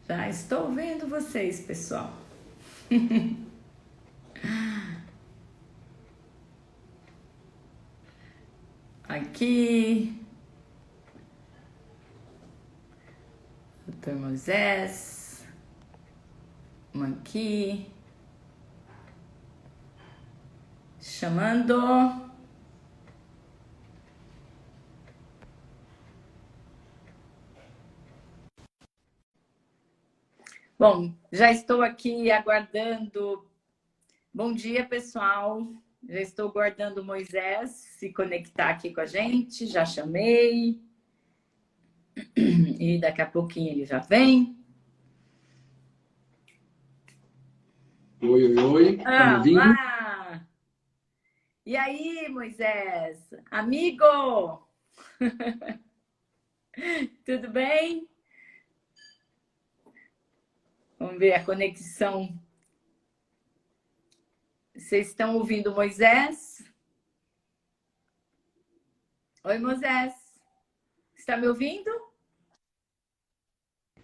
Já estou vendo vocês, pessoal. Aqui, doutor Moisés, uma aqui, chamando. Bom, já estou aqui aguardando. Bom dia, pessoal. Já estou aguardando o Moisés se conectar aqui com a gente. Já chamei. E daqui a pouquinho ele já vem. Oi, oi, oi. Tá me ouvindo? Olá! E aí, Moisés? Amigo! Tudo bem? Vamos ver a conexão. Vocês estão ouvindo o Moisés? Oi, Moisés. Está me ouvindo?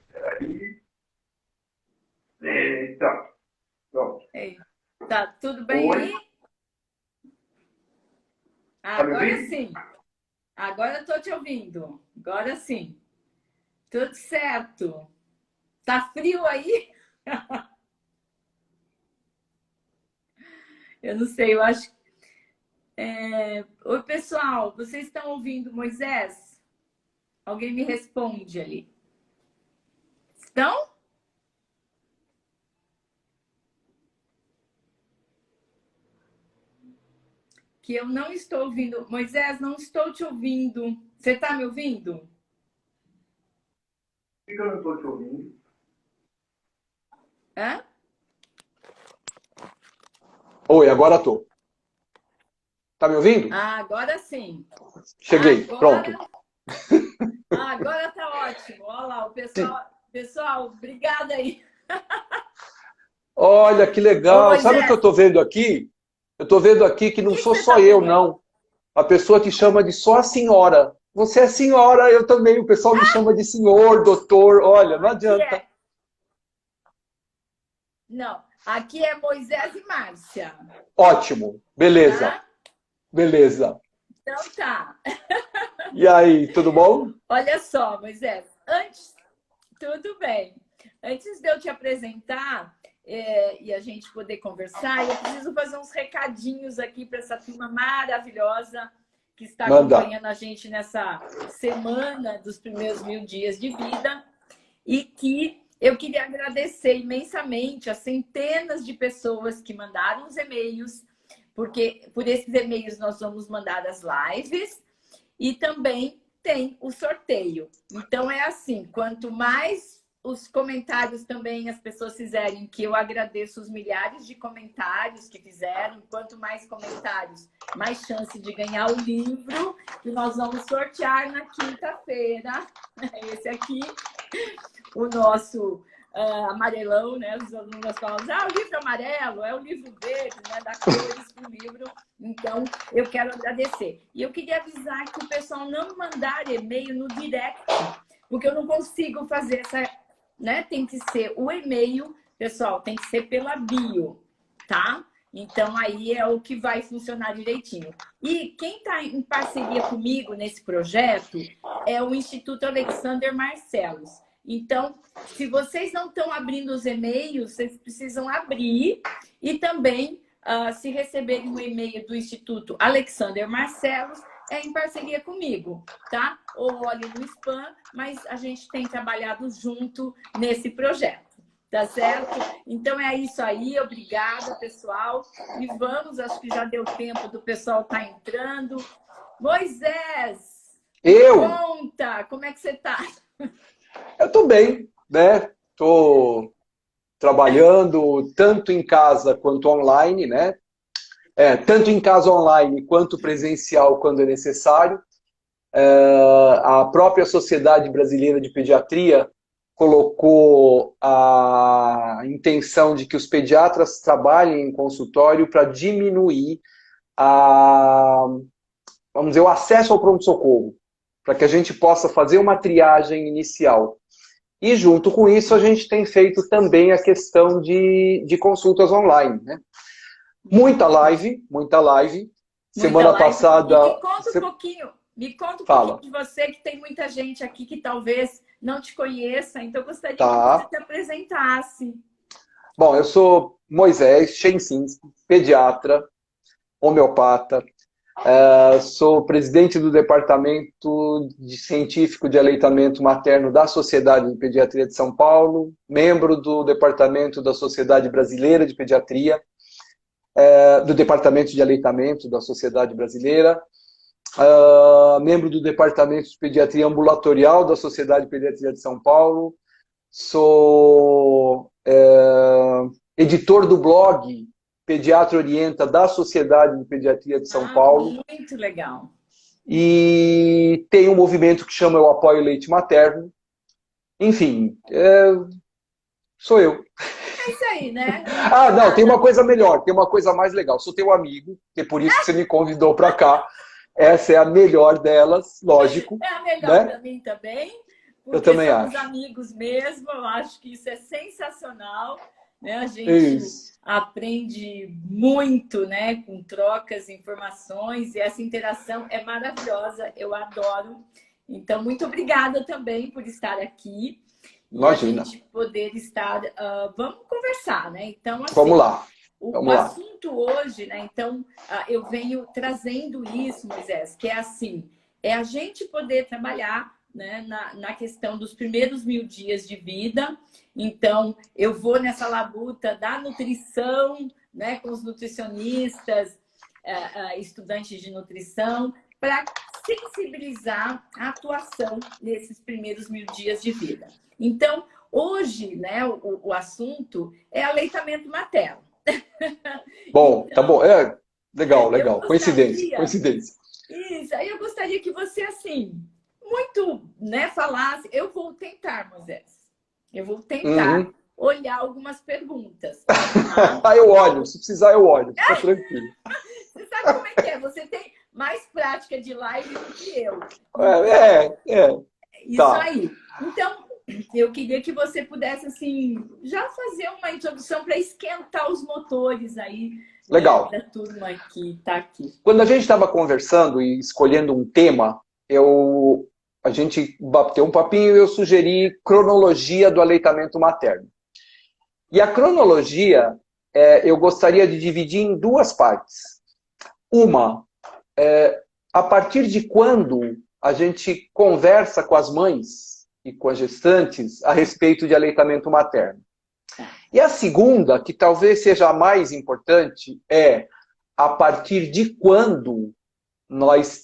Peraí. Eita. Pronto. Ei, tá tudo bem Oi. aí? Tá me Agora ouvindo? sim. Agora eu estou te ouvindo. Agora sim. Tudo certo. Tá frio aí? Eu não sei, eu acho. Oi, pessoal, vocês estão ouvindo Moisés? Alguém me responde ali. Estão? Que eu não estou ouvindo. Moisés, não estou te ouvindo. Você está me ouvindo? Por que eu não estou te ouvindo? Hã? Oi, agora tô. Tá me ouvindo? Ah, agora sim. Cheguei, pronto. Agora tá ótimo. Olha lá, o Sim. pessoal, obrigada aí. Olha que Ô, legal. Sabe o que eu Moisés, tô vendo aqui? Eu tô vendo aqui que o não que sou você tá só eu, vendo aí? não. A pessoa te chama de só a senhora. Você é senhora, eu também. O pessoal me chama de senhor, doutor. Olha, Não, não aqui adianta. é. Não, aqui é Moisés e Márcia, Ótimo. Beleza. tá? Beleza. Então tá. E aí, tudo bom? Olha só, Moisés, tudo bem. Antes de eu te apresentar e a gente poder conversar, eu preciso fazer uns recadinhos aqui para essa turma maravilhosa que está Manda. acompanhando a gente nessa semana dos primeiros 1000 dias de vida e que eu queria agradecer imensamente as centenas de pessoas que mandaram os e-mails, porque por esses e-mails nós vamos mandar as lives e também tem o sorteio. Então é assim, quanto mais os comentários também as pessoas fizerem, que eu agradeço os milhares de comentários que fizeram, quanto mais comentários, mais chance de ganhar o livro que nós vamos sortear na quinta-feira. Esse aqui, o nosso amarelão, né? Os alunos falam, o livro amarelo é o livro verde, né? Dá cores para o livro. Então, eu quero agradecer. E eu queria avisar que o pessoal não mandar e-mail no direct, porque eu não consigo fazer essa, né? Tem que ser o e-mail, pessoal, tem que ser pela bio, tá? Então, aí é o que vai funcionar direitinho. E quem está em parceria comigo nesse projeto é o Instituto Alexander Marcelos. Então, se vocês não estão abrindo os e-mails, vocês precisam abrir e também, se receberem um e-mail do Instituto Alexander Marcelos, é em parceria comigo, tá? Ou olhe no spam, mas a gente tem trabalhado junto nesse projeto, tá certo? Então é isso aí, obrigada, pessoal. E vamos, acho que já deu tempo do pessoal estar entrando. Moisés, me Eu? conta, como é que você está? Eu tô bem, né? Tô trabalhando tanto em casa quanto online, né? Tanto em casa online quanto presencial quando é necessário. A própria Sociedade Brasileira de Pediatria colocou a intenção de que os pediatras trabalhem em consultório para diminuir vamos dizer, o acesso ao pronto-socorro, para que a gente possa fazer uma triagem inicial. E junto com isso a gente tem feito também a questão de consultas online, né? Muita live, muita live. Muita Semana live. E passada... me conta um pouquinho Fala. de você, que tem muita gente aqui que talvez não te conheça, então eu gostaria que você Tá. te apresentasse. Bom, eu sou Moisés Schensinski, pediatra, homeopata. Sou presidente do Departamento Científico de Aleitamento Materno da Sociedade de Pediatria de São Paulo, membro do Departamento da Sociedade Brasileira de Pediatria, do Departamento de Aleitamento da Sociedade Brasileira, membro do Departamento de Pediatria Ambulatorial da Sociedade de Pediatria de São Paulo, sou editor do blog Pediatra Orienta da Sociedade de Pediatria de São Paulo. Muito legal. E tem um movimento que chama Eu Apoio Leite Materno. Enfim, sou eu. É isso aí, né? Ah, não, tem uma coisa melhor, tem uma coisa mais legal. Sou teu amigo, que é por isso que você me convidou para cá. Essa é a melhor delas, lógico. É a melhor, né? para mim também. Eu também somos acho. amigos mesmo, eu acho que isso é sensacional. Né? A gente aprende muito, né? Com trocas, informações, e essa interação é maravilhosa, eu adoro. Então, muito obrigada também por estar aqui. Imagina. E a gente poder estar... vamos conversar, né? Então, assim, vamos lá. O assunto hoje, né? Então, eu venho trazendo isso, Moisés, que é assim, é a gente poder trabalhar, né, na questão dos primeiros 1000 dias de vida. Então, eu vou nessa labuta da nutrição, né, com os nutricionistas, estudantes de nutrição, para sensibilizar a atuação nesses primeiros 1000 dias de vida. Então, hoje, né, o assunto é aleitamento materno. Bom, então, tá bom. Legal. Gostaria, Coincidência. Isso, aí eu gostaria que você, assim, muito, né, falasse. Eu vou tentar, Moisés. Eu vou tentar olhar algumas perguntas. Eu olho. Se precisar, eu olho. Fica tranquilo. Você sabe como é que é? Você tem mais prática de live do que eu. Isso tá. aí. Então, eu queria que você pudesse, assim, já fazer uma introdução para esquentar os motores aí. Legal. Da turma que está aqui. Quando a gente estava conversando e escolhendo um tema, a gente bateu um papinho e eu sugeri cronologia do aleitamento materno. E a cronologia, eu gostaria de dividir em duas partes. Uma, a partir de quando a gente conversa com as mães e com as gestantes a respeito de aleitamento materno. E a segunda, que talvez seja a mais importante, é a partir de quando nós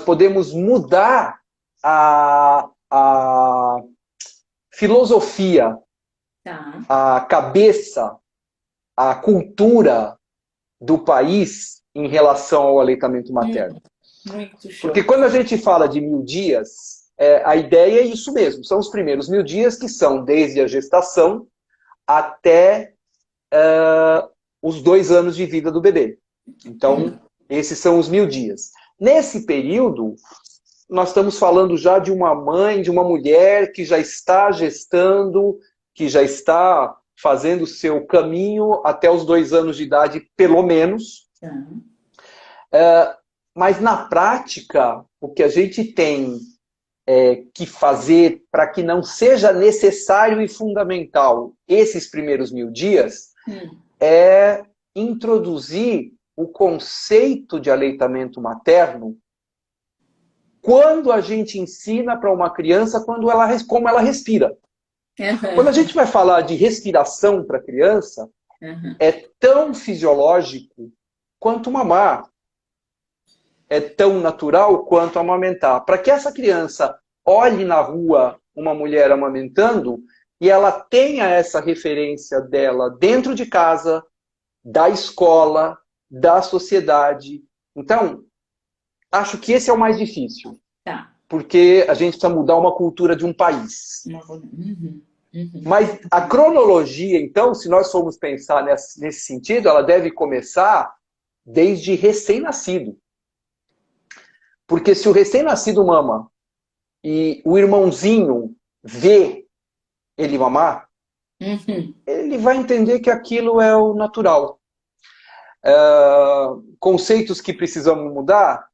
podemos mudar a filosofia, a cabeça, a cultura do país em relação ao aleitamento materno. Muito show. Porque quando a gente fala de 1000 dias, a ideia é isso mesmo. São os primeiros 1000 dias, que são desde a gestação até os 2 anos de vida do bebê. Então, esses são os 1000 dias. Nesse período, nós estamos falando já de uma mãe, de uma mulher que já está gestando, que já está fazendo o seu caminho até os 2 anos de idade, pelo menos. Mas, na prática, o que a gente tem que fazer para que não seja necessário e fundamental esses primeiros 1000 dias é introduzir o conceito de aleitamento materno quando a gente ensina para uma criança como ela respira. Quando a gente vai falar de respiração para a criança, é tão fisiológico quanto mamar. É tão natural quanto amamentar. Para que essa criança olhe na rua uma mulher amamentando e ela tenha essa referência dela dentro de casa, da escola, da sociedade. Então, acho que esse é o mais difícil. Porque a gente precisa mudar uma cultura de um país. Mas a cronologia, então, se nós formos pensar nesse sentido, ela deve começar desde recém-nascido. Porque se o recém-nascido mama e o irmãozinho vê ele mamar, Uhum. ele vai entender que aquilo é o natural. Conceitos que precisamos mudar.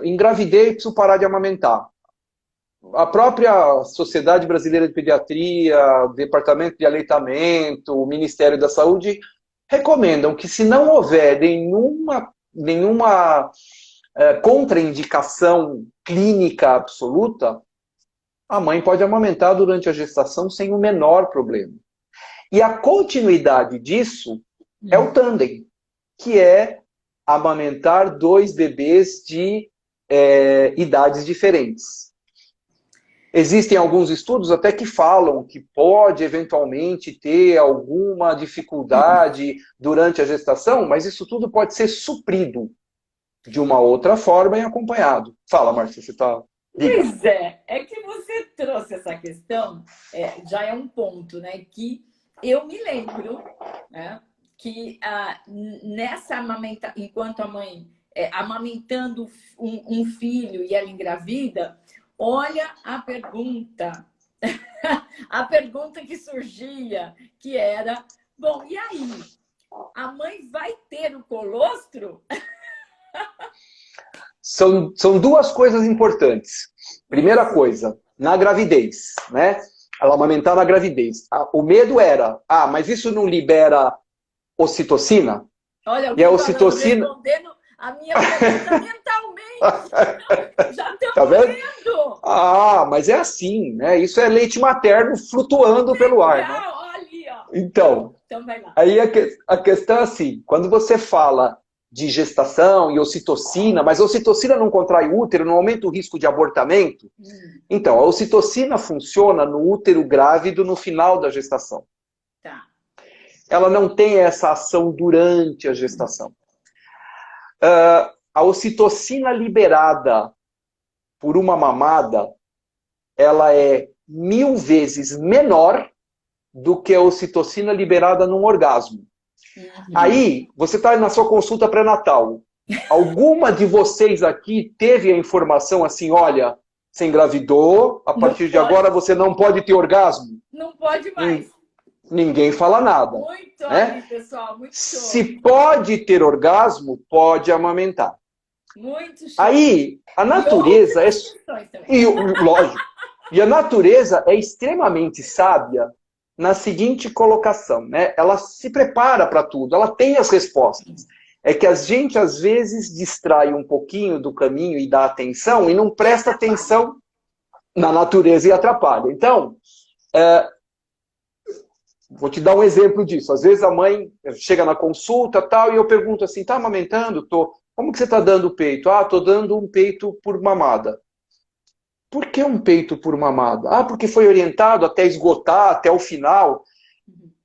Engravidei, preciso parar de amamentar. A própria Sociedade Brasileira de Pediatria, o Departamento de Aleitamento, o Ministério da Saúde recomendam que, se não houver nenhuma contraindicação clínica absoluta, a mãe pode amamentar durante a gestação sem o menor problema. E a continuidade disso é o tandem, que é amamentar 2 bebês de idades diferentes. Existem alguns estudos até que falam que pode eventualmente ter alguma dificuldade durante a gestação, mas isso tudo pode ser suprido de uma outra forma e acompanhado. Fala, Márcia, você está... Pois é que você trouxe essa questão, já é um ponto, né, que eu me lembro, né, que nessa enquanto a mãe amamentando um filho e ela engravida, olha a pergunta, a pergunta que surgia, que era, bom, e aí? A mãe vai ter o colostro? São 2 coisas importantes. Primeira coisa, na gravidez, né? Ela amamentar na gravidez. O medo era, mas isso não libera ocitocina? Olha, e a ocitocina... respondendo a minha pergunta mentalmente. Já estão tá vendo? vendo. Mas é assim, né? Isso é leite materno flutuando pelo ar, né? Ali, ó. Então vai lá. aí a questão é assim, quando você fala de gestação e ocitocina, mas a ocitocina não contrai o útero, não aumenta o risco de abortamento. Então, a ocitocina funciona no útero grávido no final da gestação. Tá. Ela não tem essa ação durante a gestação. A ocitocina liberada por uma mamada, ela é 1000 vezes menor do que a ocitocina liberada num orgasmo. Aí, você está na sua consulta pré-natal. Alguma de vocês aqui teve a informação assim, olha, você engravidou, a partir de agora você não pode ter orgasmo? Não pode mais. Ninguém fala nada. Muito né? pessoal, muito show. Se pode ter orgasmo, pode amamentar. Muito show. Aí, a natureza lógico. E a natureza é extremamente sábia na seguinte colocação, né? Ela se prepara para tudo, ela tem as respostas. É que a gente, às vezes, distrai um pouquinho do caminho e da atenção e não presta atenção na natureza e atrapalha. Então, vou te dar um exemplo disso. Às vezes a mãe chega na consulta tal, e eu pergunto assim, tá amamentando? Tô. Como que você está dando peito? Estou dando um peito por mamada. Por que um peito por mamada? Porque foi orientado até esgotar, até o final.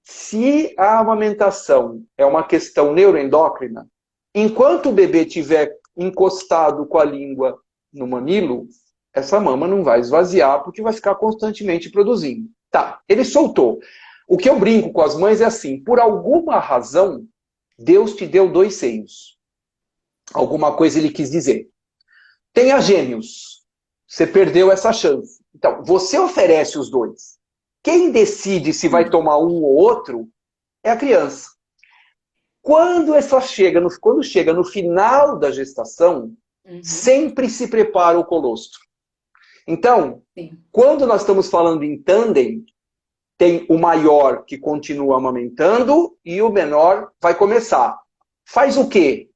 Se a amamentação é uma questão neuroendócrina, enquanto o bebê estiver encostado com a língua no mamilo, essa mama não vai esvaziar porque vai ficar constantemente produzindo. Tá, ele soltou. O que eu brinco com as mães é assim, por alguma razão, Deus te deu 2 seios. Alguma coisa ele quis dizer. Tenha gêmeos. Você perdeu essa chance. Então, você oferece os 2. Quem decide se vai tomar um ou outro é a criança. Quando chega no final da gestação, sempre se prepara o colostro. Então, quando nós estamos falando em tandem, tem o maior que continua amamentando e o menor vai começar. Faz o quê?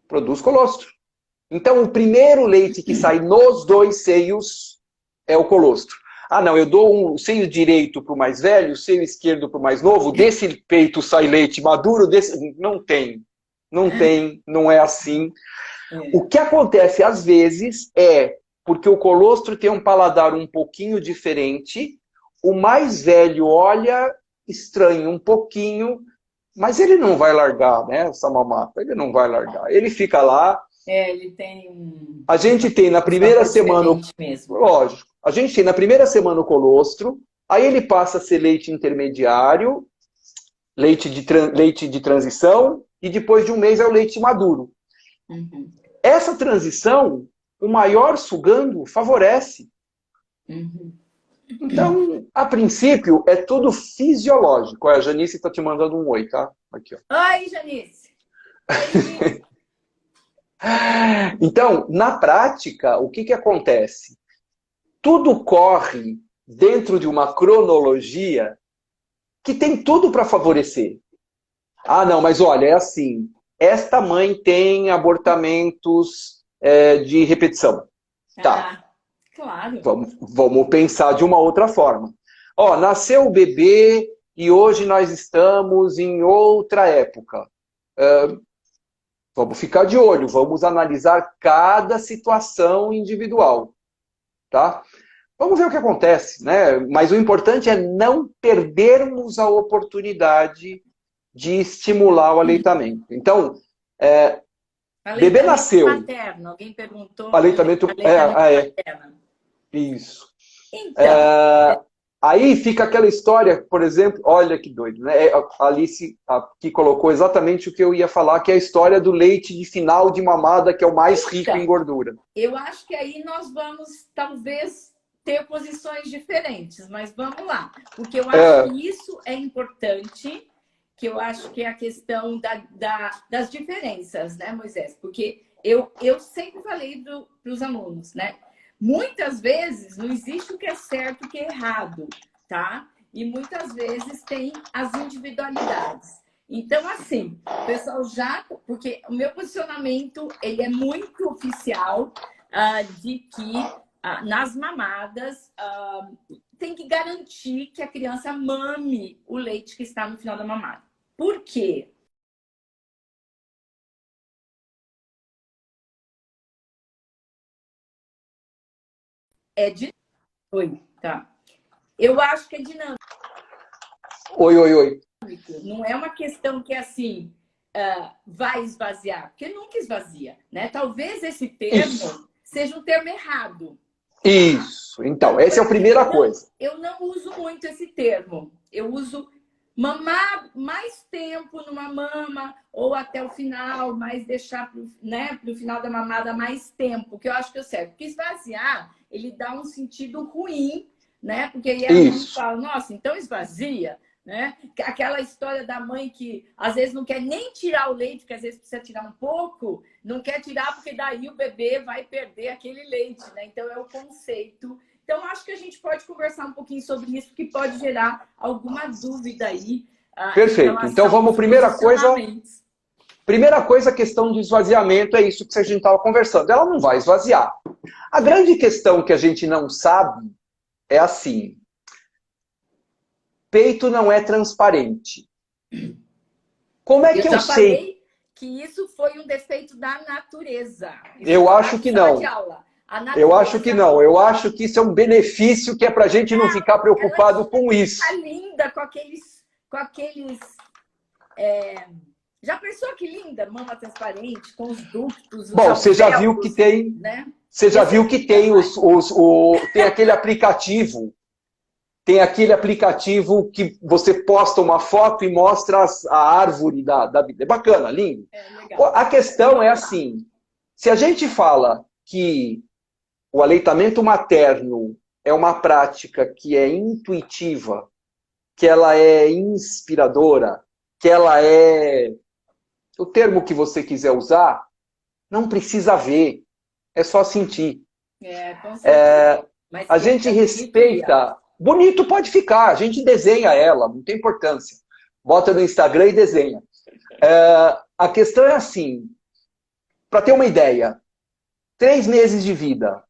Produz colostro. Então, o primeiro leite que sai nos 2 seios é o colostro. Não, eu dou um seio direito para o mais velho, o seio esquerdo para o mais novo, desse peito sai leite maduro, desse... Não tem, não é assim. O que acontece às vezes é, porque o colostro tem um paladar um pouquinho diferente, o mais velho olha, estranha um pouquinho, mas ele não vai largar, né, essa mamata, ele não vai largar. Ele fica lá. Ele tem A gente tem na primeira semana, mesmo. Lógico, a gente tem na primeira semana o colostro, aí ele passa a ser leite intermediário, leite de transição, e depois de um mês é o leite maduro. essa transição, o maior sugando favorece. Então, a princípio, é tudo fisiológico. Olha, a Janice está te mandando um oi, tá? Aqui, ó. Oi, Janice. Oi. Então, na prática, o que acontece? Tudo corre dentro de uma cronologia que tem tudo para favorecer. Ah, não, mas olha, é assim. Esta mãe tem abortamentos de repetição. Tá. Claro. Vamos pensar de uma outra forma. Ó, nasceu o bebê e hoje nós estamos em outra época. Vamos ficar de olho, vamos analisar cada situação individual. Tá? Vamos ver o que acontece, né? Mas o importante é não perdermos a oportunidade de estimular o aleitamento. Então, bebê nasceu. Materno, alguém perguntou. Aleitamento materno. Isso. Então, aí fica aquela história, por exemplo, olha que doido, né? A Alice aqui colocou exatamente o que eu ia falar, que é a história do leite de final de mamada, que é o mais rico em gordura. Eu acho que aí nós vamos, talvez, ter posições diferentes, mas vamos lá. Porque eu acho que isso é importante, que eu acho que é a questão das diferenças, né, Moisés? Porque eu sempre falei para os alunos, né? Muitas vezes não existe o que é certo e o que é errado, tá? E muitas vezes tem as individualidades. Então, assim, o pessoal porque o meu posicionamento, ele é muito oficial de que nas mamadas tem que garantir que a criança mame o leite que está no final da mamada. Por quê? Oi, tá. Eu acho que é dinâmico. Oi. Não é uma questão que, assim, vai esvaziar, porque nunca esvazia, né? Talvez esse termo seja um termo errado. Isso. Então, essa é a primeira coisa. Eu não uso muito esse termo. Eu uso mamar mais tempo numa mama ou até o final, mas deixar pro final da mamada mais tempo, que eu acho que é certo. Porque esvaziar, ele dá um sentido ruim, né? Porque aí a mãe fala, nossa, então esvazia, né? Aquela história da mãe que às vezes não quer nem tirar o leite, porque às vezes precisa tirar um pouco, não quer tirar porque daí o bebê vai perder aquele leite, né? Então é o conceito. Então, acho que a gente pode conversar um pouquinho sobre isso, que pode gerar alguma dúvida aí. Perfeito. Então, vamos, primeira coisa, a questão do esvaziamento, é isso que a gente estava conversando. Ela não vai esvaziar. A grande questão que a gente não sabe é assim, peito não é transparente. Como é que eu sei? Que isso foi um defeito da natureza. Eu acho que não. Eu acho que não. Eu acho que isso é um benefício que é para a gente não ficar preocupado com isso. Ela linda com aqueles... Já pensou que linda? Mama transparente, com os ductos... Bom, você já viu que tem... Né? Você já viu que tem tem aquele aplicativo. Tem aquele aplicativo que você posta uma foto e mostra a árvore da vida. É bacana, lindo. A questão é assim, se a gente fala que o aleitamento materno é uma prática que é intuitiva, que ela é inspiradora, que ela é... O termo que você quiser usar, não precisa ver, é só sentir. Com certeza. A gente respeita... Bonito pode ficar, a gente desenha ela, não tem importância. Bota no Instagram e desenha. A questão é assim, para ter uma ideia, 3 meses de vida,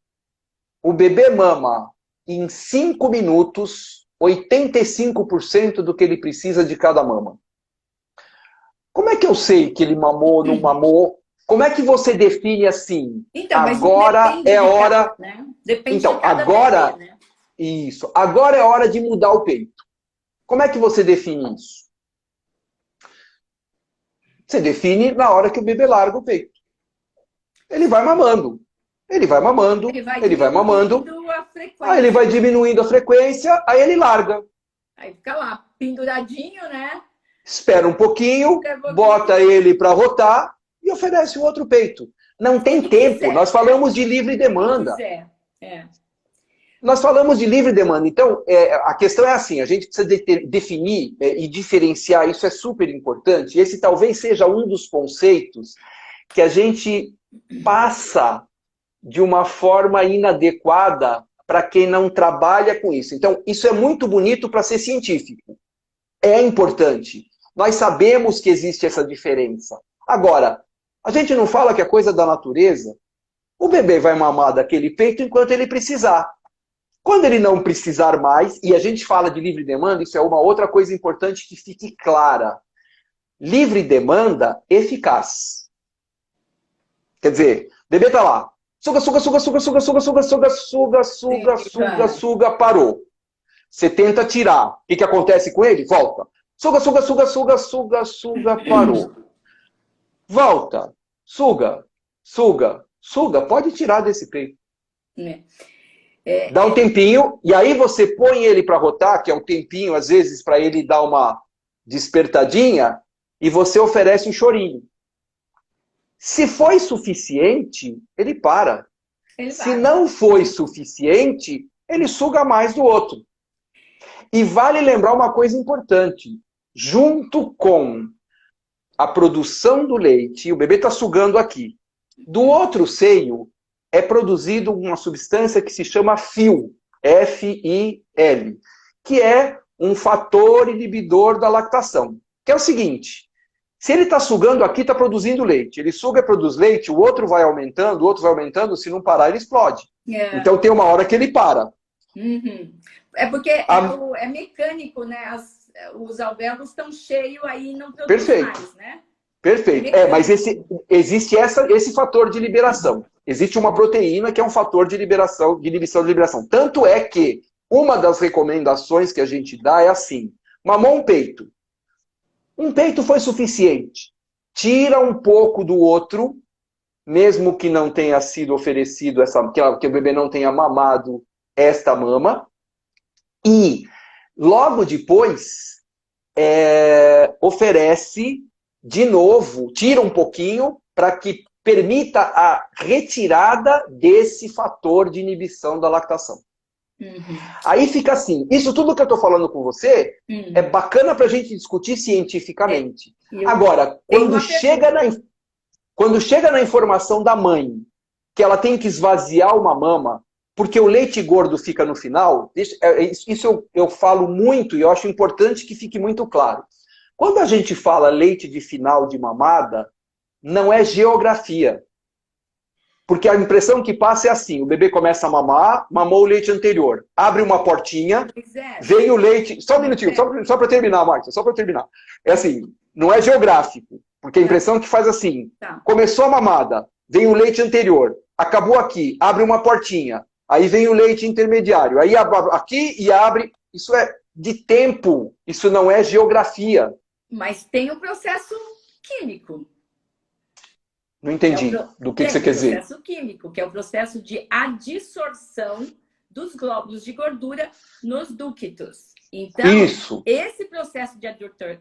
o bebê mama em 5 minutos 85% do que ele precisa de cada mama. Como é que eu sei que ele mamou ou não mamou? Como é que você define assim? Então, agora é hora... Cada, né? Depende então, de cada agora... bebê, né? Isso. Agora é hora de mudar o peito. Como é que você define isso? Você define na hora que o bebê larga o peito. Ele vai mamando. Ele vai mamando. Ele vai mamando. Aí ele vai diminuindo a frequência. Aí ele larga. Aí fica lá, penduradinho, né? Espera um pouquinho. Bota ele para rotar. E oferece o outro peito. Não tem tempo. Nós falamos de livre demanda. Nós falamos de livre demanda. Então, a questão é assim, a gente precisa definir e diferenciar, isso é super importante. Esse talvez seja um dos conceitos que a gente passa de uma forma inadequada para quem não trabalha com isso. Então, isso é muito bonito para ser científico. É importante. Nós sabemos que existe essa diferença. Agora, a gente não fala que é coisa da natureza. O bebê vai mamar daquele peito enquanto ele precisar. Quando ele não precisar mais, e a gente fala de livre demanda, isso é uma outra coisa importante que fique clara. Livre demanda eficaz. Quer dizer, o bebê está lá. Suga, suga, suga, suga, suga, suga, suga, suga, suga, suga, suga, suga, parou. Você tenta tirar. O que acontece com ele? Volta. Suga, suga, suga, suga, suga, suga, parou. Volta. Suga, suga, suga. Pode tirar desse peito. Dá um tempinho, e aí você põe ele para rotar, que é um tempinho, às vezes, para ele dar uma despertadinha, e você oferece um chorinho. Se foi suficiente, ele para. Se não foi suficiente, ele suga mais do outro. E vale lembrar uma coisa importante. Junto com a produção do leite, o bebê está sugando aqui. Do outro seio, é produzido uma substância que se chama FIL, F-I-L, que é um fator inibidor da lactação. Que é o seguinte, se ele está sugando aqui, está produzindo leite. Ele suga e produz leite, o outro vai aumentando, se não parar, ele explode. Então tem uma hora que ele para. É porque é mecânico, né? Os alvéolos estão cheios, aí não produz mais, né? Perfeito. Mas existe esse fator de liberação. Existe uma proteína que é um fator de inibição de liberação. Tanto é que uma das recomendações que a gente dá é assim: mamou um peito. Um peito foi suficiente. Tira um pouco do outro, mesmo que não tenha sido oferecido, que o bebê não tenha mamado esta mama. E logo depois oferece de novo, tira um pouquinho para que permita a retirada desse fator de inibição da lactação. Aí fica assim, isso tudo que eu estou falando com você é bacana para a gente discutir cientificamente. Agora, quando chega na informação da mãe, que ela tem que esvaziar uma mama, porque o leite gordo fica no final, isso eu falo muito e eu acho importante que fique muito claro. Quando a gente fala leite de final de mamada, não é geografia. Porque a impressão que passa é assim, o bebê começa a mamar, mamou o leite anterior, abre uma portinha, vem o leite... Só um minutinho, só para terminar, Márcia, só para terminar. É assim, não é geográfico, porque a impressão que faz assim, começou a mamada, vem o leite anterior, acabou aqui, abre uma portinha, aí vem o leite intermediário, aí aqui e abre... Isso é de tempo, isso não é geografia. Mas tem o processo químico. Não entendi do que você quer dizer. Tem o processo químico, que é o processo de adsorção dos glóbulos de gordura nos ductos. Então, esse processo de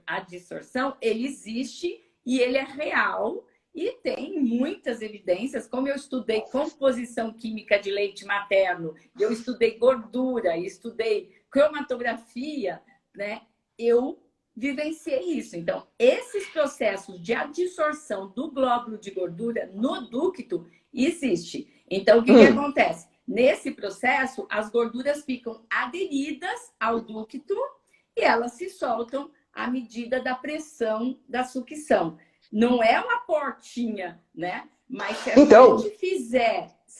adsorção, ele existe e ele é real e tem muitas evidências. Como eu estudei composição química de leite materno, eu estudei gordura, estudei cromatografia, né? Eu vivenciei isso. Então, esses processos de adsorção do glóbulo de gordura no ducto existe. Então, o que acontece? Nesse processo, as gorduras ficam aderidas ao ducto e elas se soltam à medida da pressão da sucção. Não é uma portinha, né? Mas se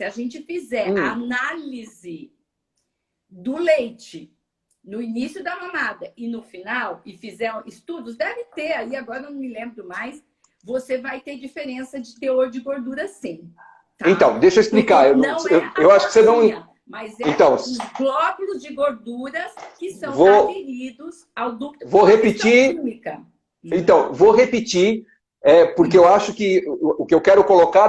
a gente fizer a análise do leite no início da mamada e no final, e fizer estudos, deve ter aí, agora eu não me lembro mais, você vai ter diferença de teor de gordura sim. Tá? Então, deixa eu explicar. Eu acho que você não... Mas os glóbulos de gorduras que são aderidos ao ducto. Vou repetir. Então, vou repetir, porque eu acho que o que eu quero colocar,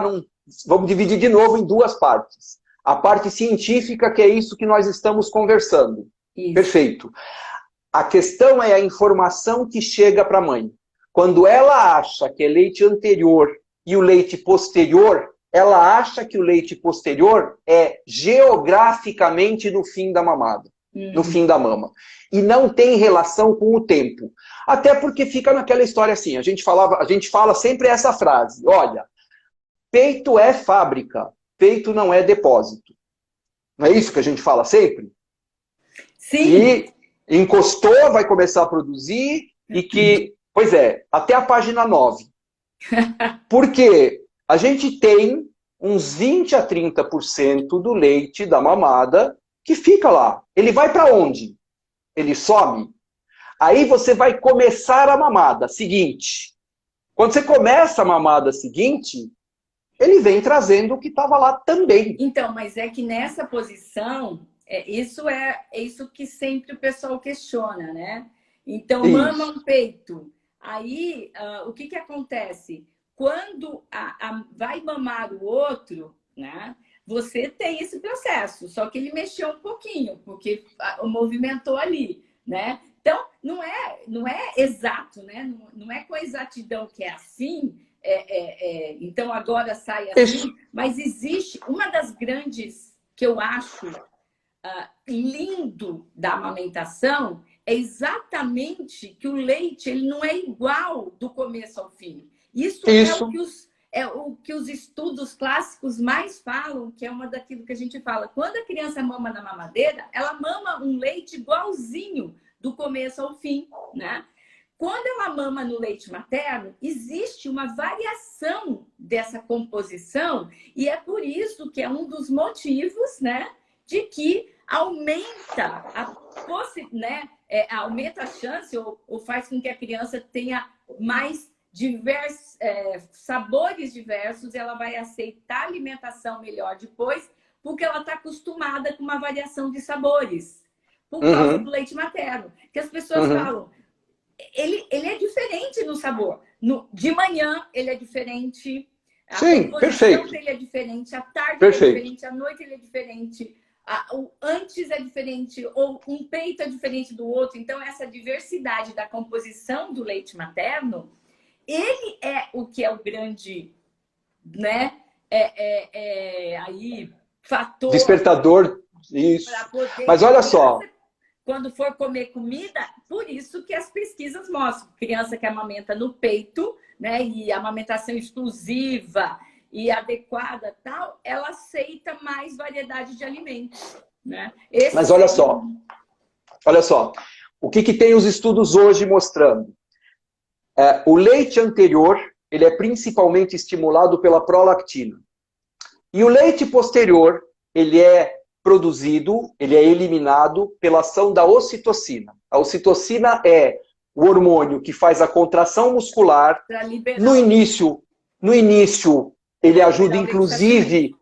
vamos dividir de novo em duas partes. A parte científica, que é isso que nós estamos conversando. Isso. Perfeito. A questão é a informação que chega para a mãe. Quando ela acha que é leite anterior e o leite posterior, ela acha que o leite posterior é geograficamente no fim da mamada, no fim da mama. E não tem relação com o tempo. Até porque fica naquela história assim, a gente fala sempre essa frase, olha, peito é fábrica, peito não é depósito. Não é isso que a gente fala sempre? Sim. E encostou, vai começar a produzir, e que, pois é, até a página 9. Porque a gente tem uns 20 a 30% do leite da mamada que fica lá. Ele vai para onde? Ele some. Aí você vai começar a mamada seguinte. Quando você começa a mamada seguinte, ele vem trazendo o que estava lá também. Então, mas é que nessa posição, isso que sempre o pessoal questiona, né? Então, mama um peito. Aí, o que acontece? Quando vai mamar o outro, né? Você tem esse processo, só que ele mexeu um pouquinho, porque movimentou ali, né? Então, não é exato, né? Não é com exatidão que é assim, então agora sai assim, mas existe uma das grandes que eu acho lindo da amamentação é exatamente que o leite ele não é igual do começo ao fim. Isso. É o que os estudos clássicos mais falam, que é uma daquilo que a gente fala. Quando a criança mama na mamadeira, ela mama um leite igualzinho do começo ao fim, né? Quando ela mama no leite materno, existe uma variação dessa composição e é por isso que é um dos motivos, né, de que aumenta aumenta a chance ou faz com que a criança tenha mais sabores diversos, ela vai aceitar a alimentação melhor depois, porque ela está acostumada com uma variação de sabores, por causa do leite materno. Que as pessoas falam, ele é diferente no sabor. De manhã ele é diferente, a composição dele é diferente, à tarde ele é diferente, à noite ele é diferente, o antes é diferente, ou um peito é diferente do outro. Então, essa diversidade da composição do leite materno, ele é o que é o grande, né? Aí, fator. Despertador, isso. Mas olha só. Quando for comer comida, por isso que as pesquisas mostram criança que amamenta no peito, né? E amamentação exclusiva e adequada, tal, ela aceita mais variedade de alimentos, né? Mas olha só. O que tem os estudos hoje mostrando? O leite anterior, ele é principalmente estimulado pela prolactina. E o leite posterior, ele é produzido, ele é eliminado pela ação da ocitocina. A ocitocina é o hormônio que faz a contração muscular. No início, ele ajuda, inclusive,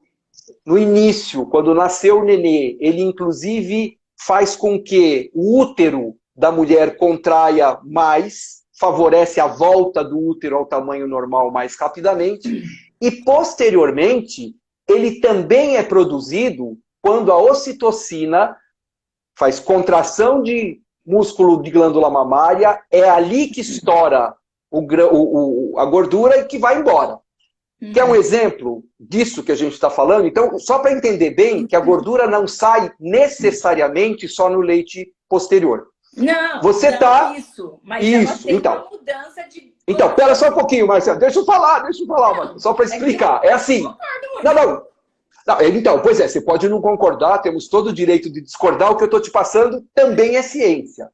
no início, quando nasceu o nenê, ele, inclusive, faz com que o útero da mulher contraia mais, favorece a volta do útero ao tamanho normal mais rapidamente, e posteriormente ele também é produzido quando a ocitocina faz contração de músculo de glândula mamária, é ali que estoura a gordura e que vai embora. Quer um exemplo disso que a gente está falando? Então, só para entender bem que a gordura não sai necessariamente só no leite posterior. Não, você não tá... isso. Mas ela tem uma mudança de... Então, pera só um pouquinho, Marcelo. Deixa eu falar, Marcelo. Só para explicar. É assim. Não. Então, pois é, você pode não concordar, temos todo o direito de discordar, o que eu estou te passando também é ciência.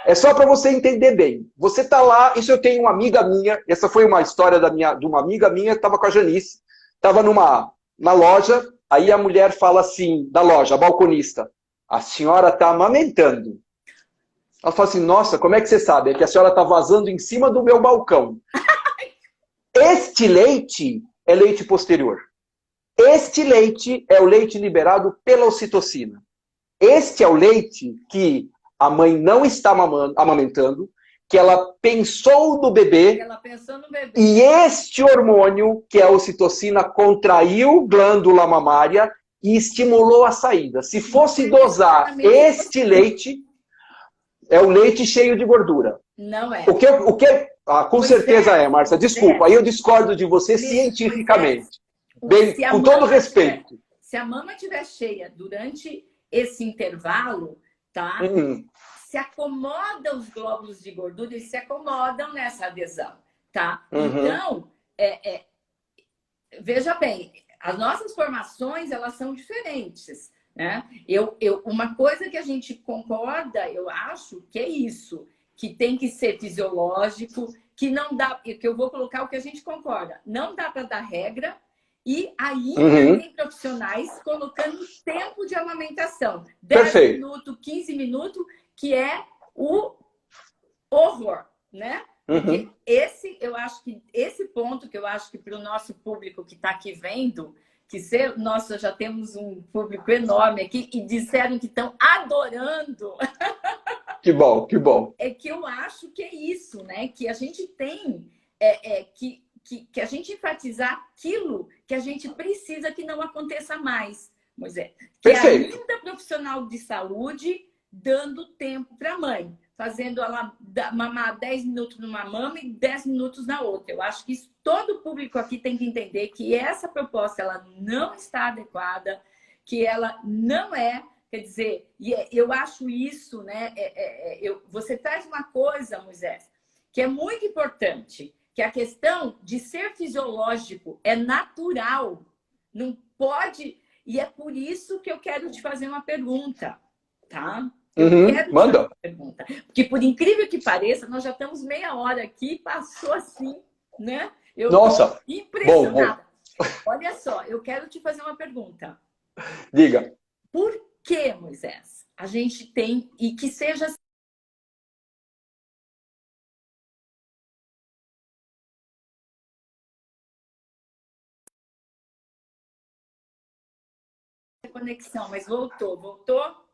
É só para você entender bem. Você está lá, isso eu tenho uma amiga minha, essa foi uma história de uma amiga minha que estava com a Janice, estava na loja, aí a mulher fala assim, da loja, a balconista, a senhora está amamentando. Ela fala assim, nossa, como é que você sabe? É que a senhora está vazando em cima do meu balcão. Este leite é leite posterior. Este leite é o leite liberado pela ocitocina. Este é o leite que a mãe não está amamentando, que ela pensou no bebê, e este hormônio, que é a ocitocina, contraiu glândula mamária e estimulou a saída. Se fosse dosar este leite, é o leite cheio de gordura. Não é. Com certeza é, Márcia. Desculpa, aí eu discordo de você cientificamente. Bem, se a com todo mama respeito. se a mama estiver cheia durante esse intervalo, tá? Se acomoda os glóbulos de gordura, eles se acomodam nessa adesão, tá? Então, veja bem, as nossas formações, elas são diferentes, né? Uma coisa que a gente concorda, eu acho, que é isso, que tem que ser fisiológico, que não dá, que eu vou colocar o que a gente concorda, não dá para dar regra, e ainda tem profissionais colocando tempo de amamentação, 10 minutos, 15 minutos, que é o horror, né? Porque eu acho que esse ponto que eu acho que para o nosso público que está aqui vendo, nossa, já temos um público enorme aqui e disseram que estão adorando. Que bom, que bom. É que eu acho que é isso, né? Que a gente tem que a gente enfatizar aquilo que a gente precisa que não aconteça mais, Moisés. Que Perfeito. ainda profissional de saúde dando tempo para a mãe, fazendo ela mamar 10 minutos numa mama e 10 minutos na outra. Eu acho que isso, todo o público aqui tem que entender que essa proposta ela não está adequada, que ela não é, quer dizer, eu acho isso, né? Você traz uma coisa, Moisés, que é muito importante, que a questão de ser fisiológico é natural, não pode, e é por isso que eu quero te fazer uma pergunta, tá? Eu quero te fazer uma pergunta, porque por incrível que pareça, nós já estamos meia hora aqui, passou assim, né? Eu Nossa, tô impressionada. Bom. Olha só, eu quero te fazer uma pergunta. Diga. Por que, Moisés, a gente tem, e que seja conexão, mas voltou?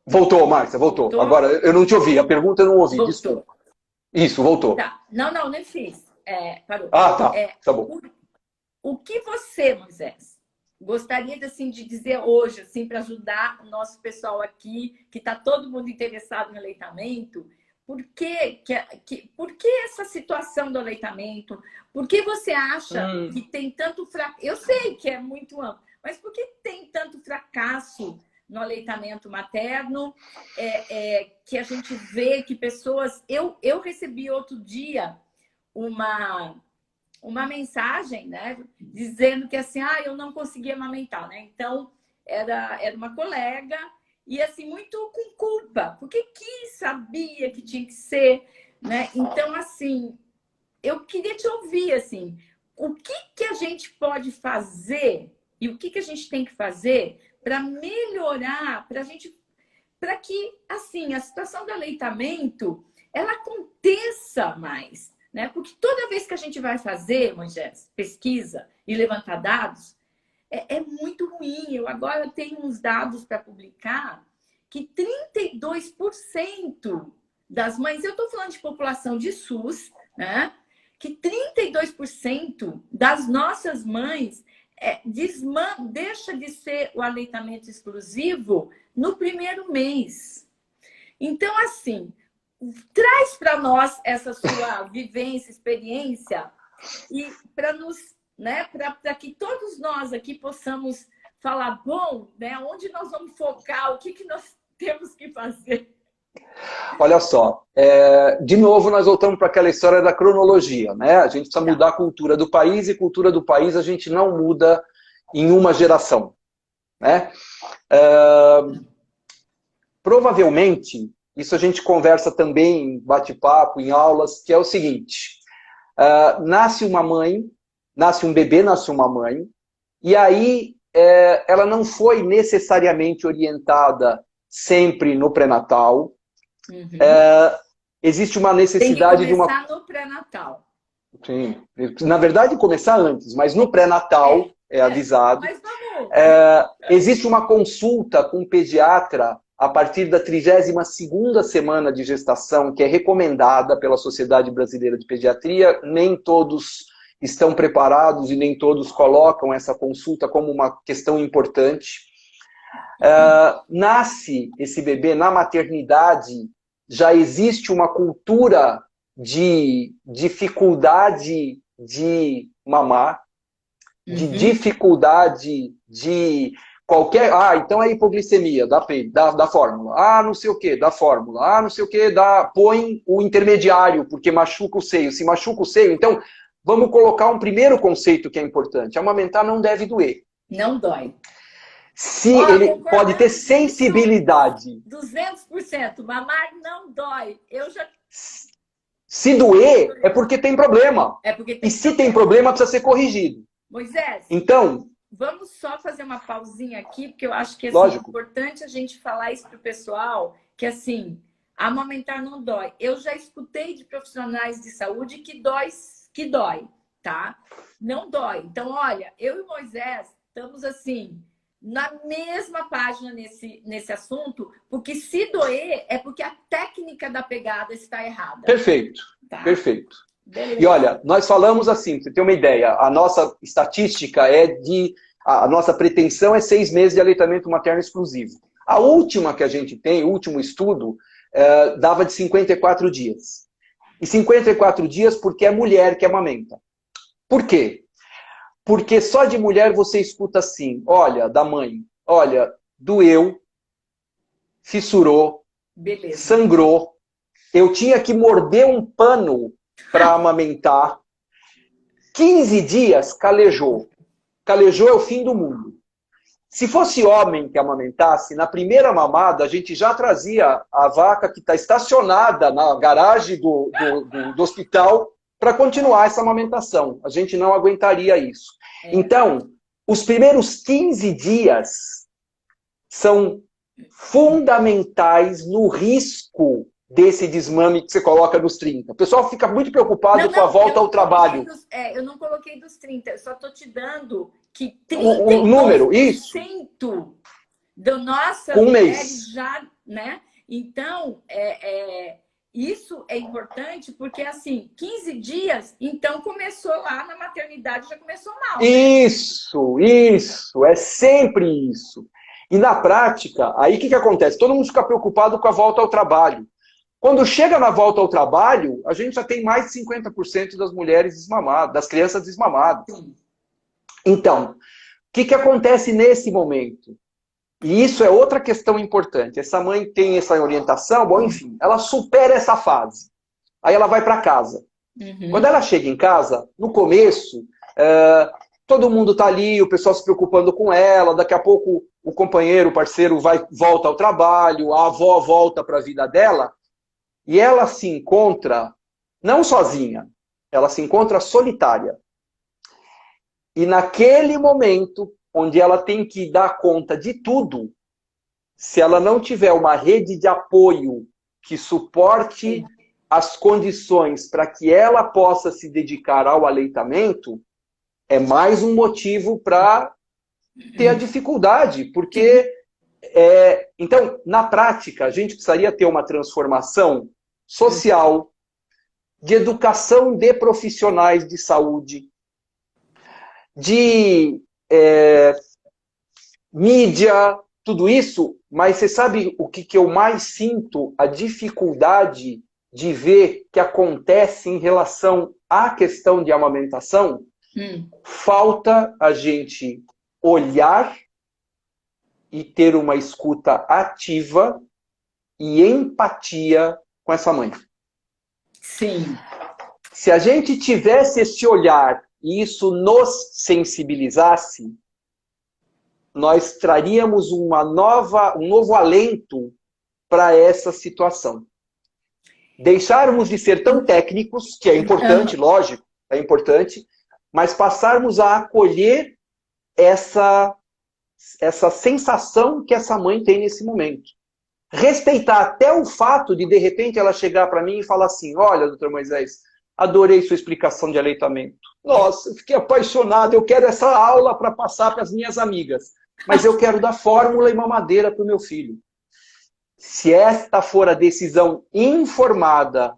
Voltou, Márcia, voltou. Agora, eu não te ouvi, a pergunta eu não ouvi, voltou. Desculpa. Isso, voltou. Tá. Não, nem fiz. Parou. Ah, tá. Tá bom. O que você, Moisés, gostaria assim, de dizer hoje, assim, para ajudar o nosso pessoal aqui, que está todo mundo interessado no aleitamento? Por que essa situação do aleitamento? Por que você acha que tem tanto fracasso? Eu sei que é muito amplo, mas por que tem tanto fracasso no aleitamento materno? Que a gente vê que pessoas... Eu recebi outro dia uma mensagem, né, dizendo que assim, eu não conseguia amamentar, né? Então, era uma colega e assim, muito com culpa, porque sabia que tinha que ser, né? Então, assim, eu queria te ouvir, assim, o que a gente pode fazer e o que a gente tem que fazer para melhorar, para que, assim, a situação do aleitamento, ela aconteça mais, né? Porque toda vez que a gente vai fazer, Moisés, pesquisa e levantar dados, é muito ruim. Eu agora tenho uns dados para publicar que 32% das mães, eu estou falando de população de SUS, né? Que 32% das nossas mães deixa de ser o aleitamento exclusivo no primeiro mês. Então, assim, traz para nós essa sua vivência, experiência, e para nos, né, para que todos nós aqui possamos falar, bom, né, onde nós vamos focar, o que nós temos que fazer. Olha só, de novo nós voltamos para aquela história da cronologia, né? A gente precisa mudar a cultura do país, e cultura do país a gente não muda em uma geração, né? Provavelmente, isso a gente conversa também em bate-papo, em aulas, que é o seguinte, nasce uma mãe, nasce um bebê, nasce uma mãe, e aí ela não foi necessariamente orientada sempre no pré-natal. Existe uma necessidade de começar no pré-natal. Sim. Na verdade, começar antes, mas no pré-natal é avisado. Mas vamos. Existe uma consulta com o pediatra a partir da 32ª semana de gestação, que é recomendada pela Sociedade Brasileira de Pediatria. Nem todos estão preparados e nem todos colocam essa consulta como uma questão importante. Nasce esse bebê na maternidade, já existe uma cultura de dificuldade de mamar, de dificuldade, de qualquer... Ah, então é hipoglicemia, da fórmula. Ah, não sei o que, da fórmula. Ah, não sei o que, põe o intermediário, porque machuca o seio. Se machuca o seio, então vamos colocar um primeiro conceito que é importante. Amamentar não deve doer. Não dói. Se ele pode ter sensibilidade. 200%. Mamar não dói. Eu já... Se doer, é porque tem problema. É porque tem e se tem problema, precisa ser corrigido. Moisés, então, vamos só fazer uma pausinha aqui, porque eu acho que assim, é importante a gente falar isso para o pessoal, que assim, amamentar não dói. Eu já escutei de profissionais de saúde que dói, tá? Não dói. Então, olha, eu e Moisés estamos assim, na mesma página nesse assunto, porque se doer é porque a técnica da pegada está errada. Perfeito, tá? Perfeito. Beleza. E olha, nós falamos assim, pra você ter uma ideia, a nossa estatística a nossa pretensão é 6 meses de aleitamento materno exclusivo. A última que a gente tem, o último estudo, dava de 54 dias. E 54 dias porque é mulher que amamenta. Por quê? Porque só de mulher você escuta assim, olha, da mãe, olha, doeu, fissurou, beleza, sangrou, eu tinha que morder um pano para amamentar, 15 dias calejou. Calejou é o fim do mundo. Se fosse homem que amamentasse, na primeira mamada a gente já trazia a vaca que está estacionada na garagem do hospital para continuar essa amamentação. A gente não aguentaria isso. Então, os primeiros 15 dias são fundamentais no risco desse desmame que você coloca dos 30. O pessoal fica muito preocupado com a volta ao trabalho. Eu não coloquei dos 30, eu só estou te dando que 32% o número, isso. da nossa mês já, né? Então, isso é importante porque, assim, 15 dias, então começou lá na maternidade, já começou mal. Né? Isso, é sempre isso. E na prática, aí o que acontece? Todo mundo fica preocupado com a volta ao trabalho. Quando chega na volta ao trabalho, a gente já tem mais de 50% das mulheres desmamadas, das crianças desmamadas. Sim. Então, o que acontece nesse momento? E isso é outra questão importante. Essa mãe tem essa orientação, bom, enfim, ela supera essa fase. Aí ela vai para casa. Quando ela chega em casa, no começo, todo mundo está ali, o pessoal se preocupando com ela, daqui a pouco o companheiro, o parceiro volta ao trabalho, a avó volta para a vida dela, e ela se encontra, não sozinha, ela se encontra solitária. E naquele momento, onde ela tem que dar conta de tudo, se ela não tiver uma rede de apoio que suporte as condições para que ela possa se dedicar ao aleitamento, é mais um motivo para ter a dificuldade, porque... então, na prática, a gente precisaria ter uma transformação social, de educação de profissionais de saúde, de mídia, tudo isso, mas você sabe o que eu mais sinto? A dificuldade de ver que acontece em relação à questão de amamentação? Falta a gente olhar e ter uma escuta ativa e empatia com essa mãe. Sim. Se a gente tivesse esse olhar e isso nos sensibilizasse, nós traríamos um novo alento para essa situação. Deixarmos de ser tão técnicos, que é importante, lógico, é importante, mas passarmos a acolher essa sensação que essa mãe tem nesse momento. Respeitar até o fato de repente, ela chegar para mim e falar assim, olha, doutor Moisés, adorei sua explicação de aleitamento. Nossa, eu fiquei apaixonado, eu quero essa aula para passar para as minhas amigas. Mas eu quero dar fórmula e mamadeira para o meu filho. Se esta for a decisão informada,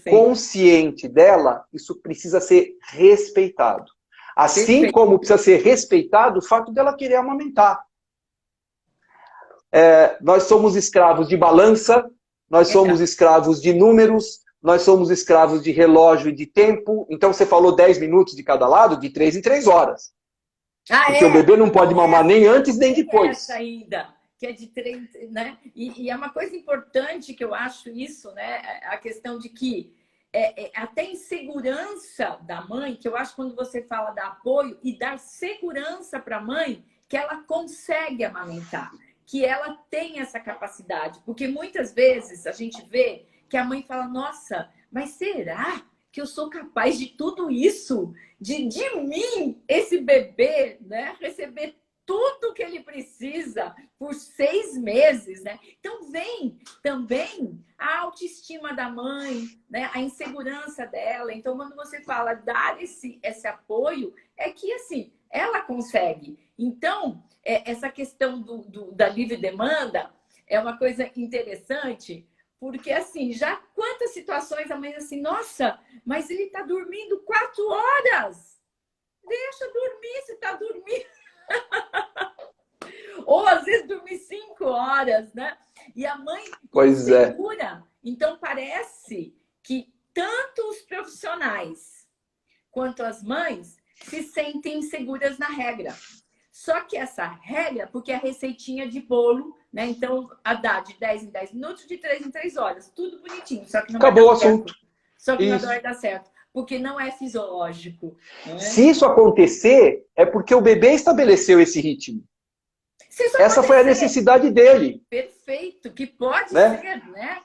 consciente dela, isso precisa ser respeitado. Assim como precisa ser respeitado o fato dela querer amamentar. Nós somos escravos de balança, nós somos escravos de números, nós somos escravos de relógio e de tempo. Então você falou 10 minutos de cada lado, de 3 em 3 horas. Ah, Porque o bebê não pode Então, mamar nem antes nem tem depois. essa ainda, que é de 3, né? E é uma coisa importante que eu acho isso, né? A questão de que até insegurança da mãe, que eu acho quando você fala dar apoio e dar segurança para a mãe, que ela consegue amamentar, que ela tem essa capacidade. Porque muitas vezes a gente vê que a mãe fala, nossa, mas será que eu sou capaz de tudo isso? De mim, esse bebê, né, receber tudo que ele precisa por 6 meses, né? Então vem também a autoestima da mãe, né? A insegurança dela. Então, quando você fala dar esse apoio, é que assim, ela consegue. Então, essa questão da livre demanda é uma coisa interessante, porque assim, já quantas situações a mãe diz assim, nossa, mas ele está dormindo 4 horas. Deixa dormir, se está dormindo. Ou às vezes dormir 5 horas, né? E a mãe Pois é. insegura. Então parece que tanto os profissionais quanto as mães se sentem inseguras na regra. Só que essa regra, porque é a receitinha de bolo, né? Então, a dar de 10 em 10 minutos, de 3 em 3 horas. Tudo bonitinho, só que não vai Acabou o dar certo. assunto. Só que não Isso. vai dar certo. Porque não é fisiológico. Né? Se isso acontecer, é porque o bebê estabeleceu esse ritmo. Se isso Essa foi a acontecer, necessidade dele. perfeito, que pode Né? ser, né?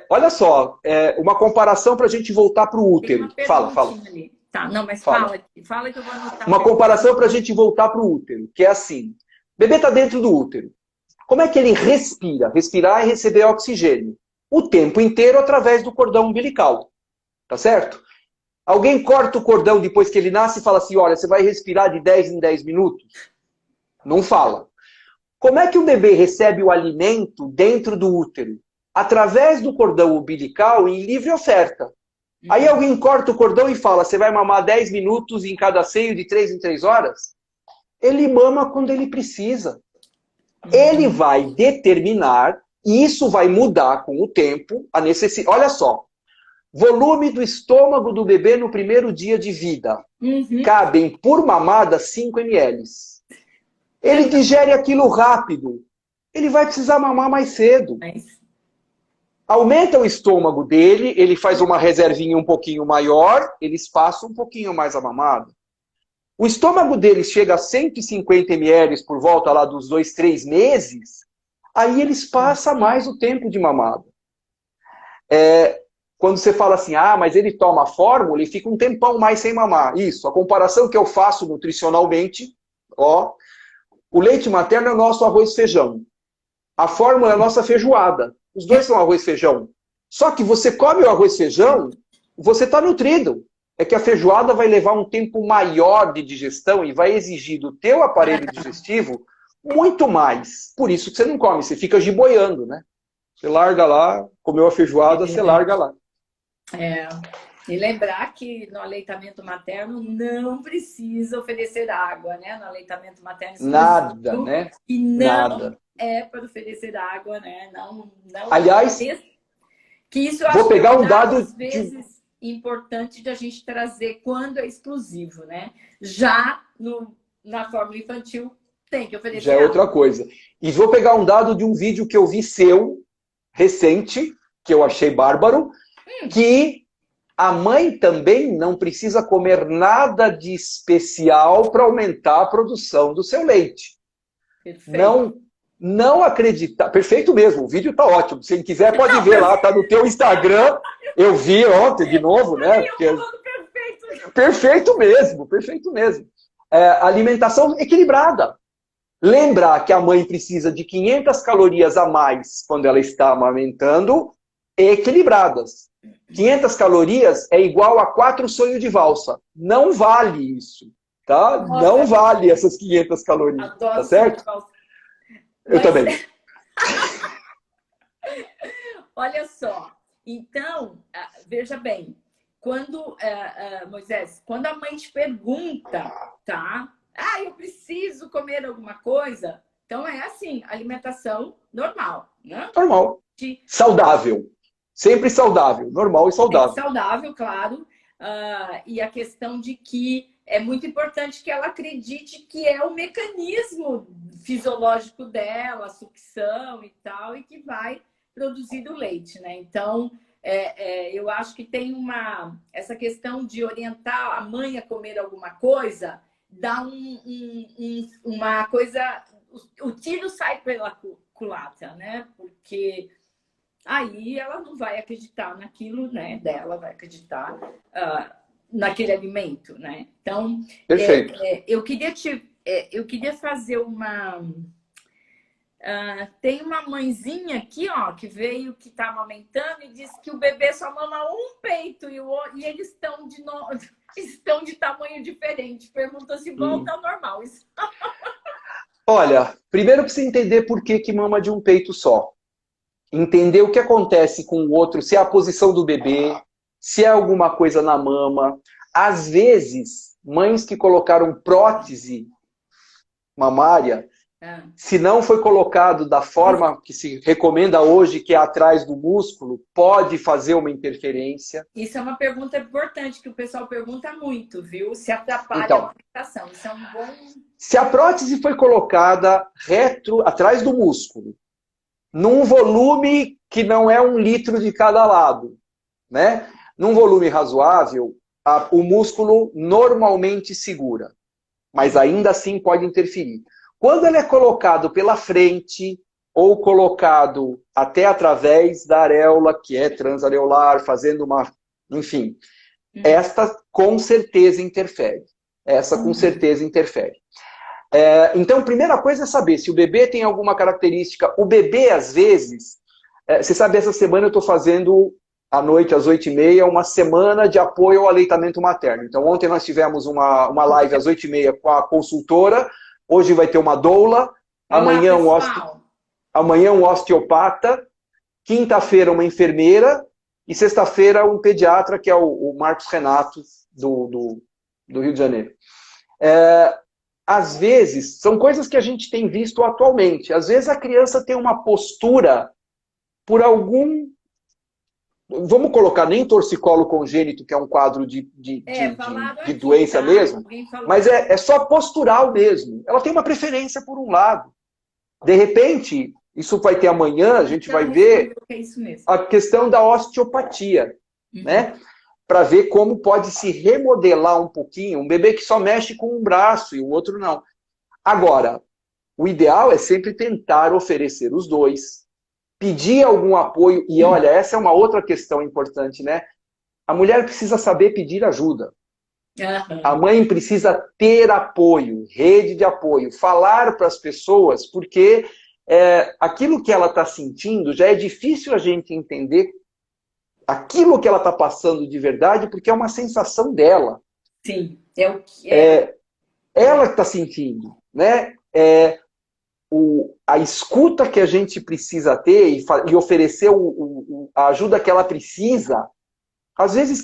Olha só, uma comparação para a gente voltar para o Tem útero. uma Fala. perguntinha ali. Tá, não, mas Fala. fala que eu vou anotar. Uma comparação para a gente voltar para o útero, que é assim. O bebê está dentro do útero. Como é que ele respira? Respirar é receber oxigênio. O tempo inteiro através do cordão umbilical. Tá certo? Alguém corta o cordão depois que ele nasce e fala assim, olha, você vai respirar de 10 em 10 minutos? Não fala. Como é que o bebê recebe o alimento dentro do útero? Através do cordão umbilical em livre oferta. Aí alguém corta o cordão e fala, você vai mamar 10 minutos em cada seio de 3 em 3 horas? Ele mama quando ele precisa. Ele vai determinar, e isso vai mudar com o tempo, a necessidade. Olha só, volume do estômago do bebê no primeiro dia de vida. Cabem por mamada 5 ml. Ele digere aquilo rápido. Ele vai precisar mamar mais cedo. Aumenta o estômago dele, ele faz uma reservinha um pouquinho maior, ele espaça um pouquinho mais a mamada. O estômago dele chega a 150 ml por volta lá dos 2, 3 meses, aí ele espaça mais o tempo de mamada. Quando você fala assim, mas ele toma a fórmula e fica um tempão mais sem mamar. Isso, a comparação que eu faço nutricionalmente, ó, o leite materno é o nosso arroz e feijão. A fórmula é a nossa feijoada. Os dois são arroz e feijão. Só que você come o arroz e feijão, você está nutrido. É que a feijoada vai levar um tempo maior de digestão e vai exigir do teu aparelho digestivo muito mais. Por isso que você não come, você fica giboiando, né? Você larga lá, comeu a feijoada, você larga lá. E lembrar que no aleitamento materno não precisa oferecer água, né? No aleitamento materno nada, né? E não nada. É para oferecer água, né? Não. Aliás, que isso eu vou acho pegar um dado às vezes importante de a gente trazer quando é exclusivo, né? Já na fórmula infantil tem que oferecer já é outra coisa. E vou pegar um dado de um vídeo que eu vi seu, recente, que eu achei bárbaro, que a mãe também não precisa comer nada de especial para aumentar a produção do seu leite. Perfeito. Não acreditar. Perfeito mesmo, o vídeo está ótimo. Se quem quiser pode ver lá, tá no teu Instagram. Eu vi ontem de novo, né? Perfeito mesmo, perfeito mesmo. Alimentação equilibrada. Lembrar que a mãe precisa de 500 calorias a mais quando ela está amamentando, equilibradas. 500 calorias é igual a 4 sonhos de valsa. Não vale isso, tá? Nossa, não vale essas 500 calorias, adoro, tá certo? Eu também. Olha só, então, veja bem, quando, Moisés, quando a mãe te pergunta, tá? Eu preciso comer alguma coisa. Então é assim, alimentação normal, né? Normal. Saudável. Sempre saudável. Normal e saudável. Saudável, claro. E a questão de que é muito importante que ela acredite que é o mecanismo fisiológico dela, a sucção e tal, e que vai produzir o leite, né? Então, eu acho que tem essa questão de orientar a mãe a comer alguma coisa, dá uma coisa... O tiro sai pela culatra, né? Porque aí ela não vai acreditar naquilo, né, dela, vai acreditar naquele alimento, né? Então, Perfeito. eu queria fazer tem uma mãezinha aqui, ó, que veio, que está amamentando e disse que o bebê só mama um peito e eles estão de tamanho diferente. Perguntou se volta ao normal. Isso. Olha, primeiro precisa entender por que mama de um peito só. Entender o que acontece com o outro, se é a posição do bebê, se é alguma coisa na mama. Às vezes, mães que colocaram prótese mamária, se não foi colocado da forma que se recomenda hoje, que é atrás do músculo, pode fazer uma interferência. Isso é uma pergunta importante, que o pessoal pergunta muito, viu? Se atrapalha Então, a alimentação. Isso é um bom... Se a prótese foi colocada atrás do músculo, num volume que não é 1 litro de cada lado, né? Num volume razoável, o músculo normalmente segura, mas ainda assim pode interferir. Quando ele é colocado pela frente ou colocado até através da areola, que é transareolar, fazendo enfim, esta com certeza interfere. Essa com certeza interfere. Então, primeira coisa é saber se o bebê tem alguma característica. O bebê, às vezes... você sabe, essa semana eu estou fazendo, à noite, às 8h30, uma semana de apoio ao aleitamento materno. Então, ontem nós tivemos uma live às 8h30 com a consultora. Hoje vai ter uma doula. Amanhã um osteopata. Quinta-feira, uma enfermeira. E sexta-feira, um pediatra, que é o Marcos Renato, do Rio de Janeiro. Às vezes, são coisas que a gente tem visto atualmente. Às vezes a criança tem uma postura por algum... Vamos colocar nem torcicolo congênito, que é um quadro de doença mesmo, mas é só postural mesmo. Ela tem uma preferência por um lado. De repente, isso vai ter amanhã, a gente vai ver a questão da osteopatia, né? Para ver como pode se remodelar um pouquinho. Um bebê que só mexe com um braço e o outro não. Agora, o ideal é sempre tentar oferecer os dois, pedir algum apoio. E olha, essa é uma outra questão importante, né? A mulher precisa saber pedir ajuda. A mãe precisa ter apoio, rede de apoio, falar para as pessoas, porque aquilo que ela está sentindo já é difícil a gente entender aquilo que ela está passando de verdade, porque é uma sensação dela. Sim, é o que é. Ela que está sentindo, né? A escuta que a gente precisa ter e oferecer a ajuda que ela precisa. Às vezes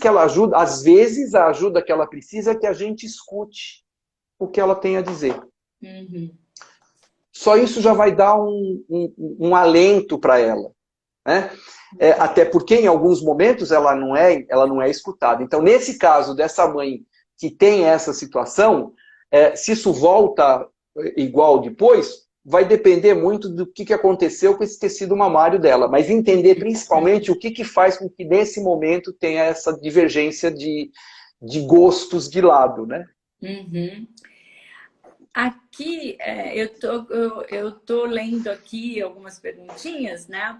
a ajuda que ela precisa é que a gente escute o que ela tem a dizer. Só isso já vai dar um alento para ela, né? Até porque em alguns momentos ela não é escutada. Então, nesse caso dessa mãe que tem essa situação, se isso volta igual depois, vai depender muito do que aconteceu com esse tecido mamário dela. Mas entender principalmente o que faz com que nesse momento tenha essa divergência de gostos de lado, né? Aqui, eu tô lendo aqui algumas perguntinhas, né?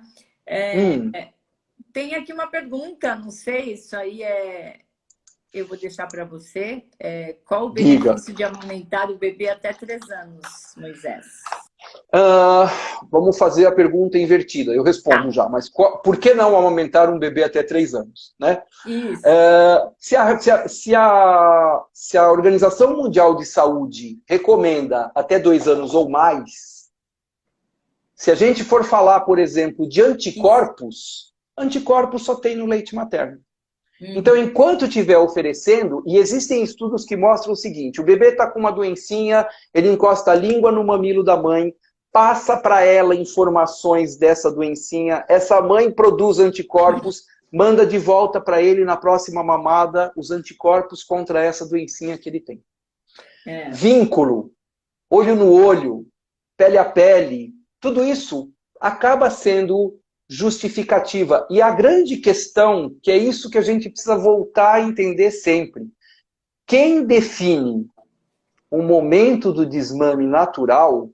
Tem aqui uma pergunta, não sei, isso aí eu vou deixar para você. Qual o benefício de amamentar o bebê até 3 anos, Moisés? Vamos fazer a pergunta invertida. Eu respondo já, mas por que não amamentar um bebê até 3 anos? Né? Isso. Se a Organização Mundial de Saúde recomenda até 2 anos ou mais, se a gente for falar, por exemplo, de anticorpos, anticorpos só tem no leite materno. Então, enquanto estiver oferecendo, e existem estudos que mostram o seguinte, o bebê está com uma doencinha, ele encosta a língua no mamilo da mãe, passa para ela informações dessa doencinha, essa mãe produz anticorpos, manda de volta para ele na próxima mamada os anticorpos contra essa doencinha que ele tem. Vínculo, olho no olho, pele a pele, tudo isso acaba sendo justificativa. E a grande questão, que é isso que a gente precisa voltar a entender sempre, quem define o momento do desmame natural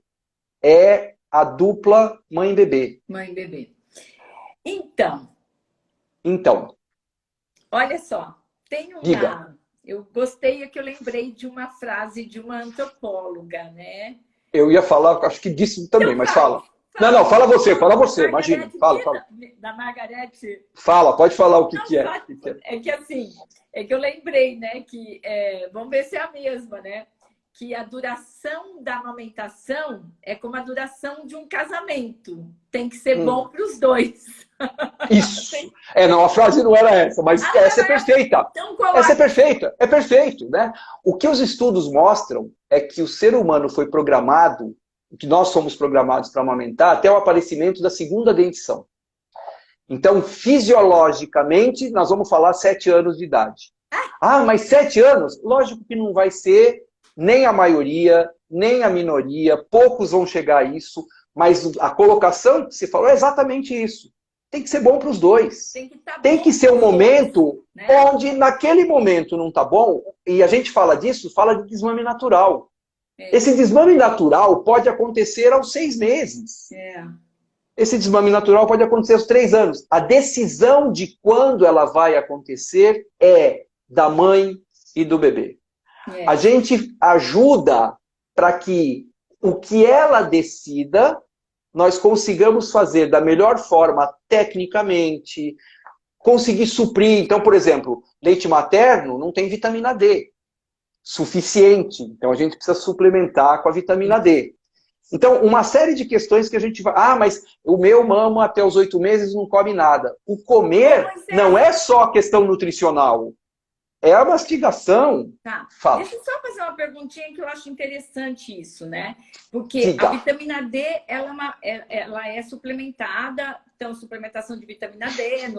é a dupla mãe-bebê. Mãe-bebê. Então, olha só, tem uma... Diga. Eu gostei que eu lembrei de uma frase de uma antropóloga, né? Eu ia falar, acho que disso também, Então, mas fala. Não, fala você, imagina. Fala. Da Margarete. Fala, pode falar o que, que é. É que assim, é que eu lembrei, né? Que, vamos ver se é a mesma, né? Que a duração da amamentação é como a duração de um casamento. Tem que ser bom para os dois. Isso. Não, a frase não era essa, mas essa é perfeita. Então, essa é perfeita. É perfeito, né? O que os estudos mostram é que o ser humano foi programado, que nós somos programados para amamentar, até o aparecimento da segunda dentição. Então, fisiologicamente, nós vamos falar 7 anos de idade. Ah, mas 7 anos? Lógico que não vai ser nem a maioria, nem a minoria, poucos vão chegar a isso, mas a colocação que você falou é exatamente isso. Tem que ser bom para os dois. Tem que ser um momento, né? Onde naquele momento não está bom, e a gente fala disso, fala de desmame natural. Esse desmame natural pode acontecer aos 6 meses. Esse desmame natural pode acontecer aos 3 anos. A decisão de quando ela vai acontecer é da mãe e do bebê. A gente ajuda para que o que ela decida, nós consigamos fazer da melhor forma, tecnicamente, conseguir suprir. Então, por exemplo, leite materno não tem vitamina D suficiente. Então, a gente precisa suplementar com a vitamina D. Então, uma série de questões que a gente vai... Ah, mas o meu mama até os 8 meses não come nada. O comer não é só questão nutricional. É a mastigação. Tá. Deixa eu só fazer uma perguntinha que eu acho interessante isso, né? Porque a vitamina D, ela é suplementada, então suplementação de vitamina D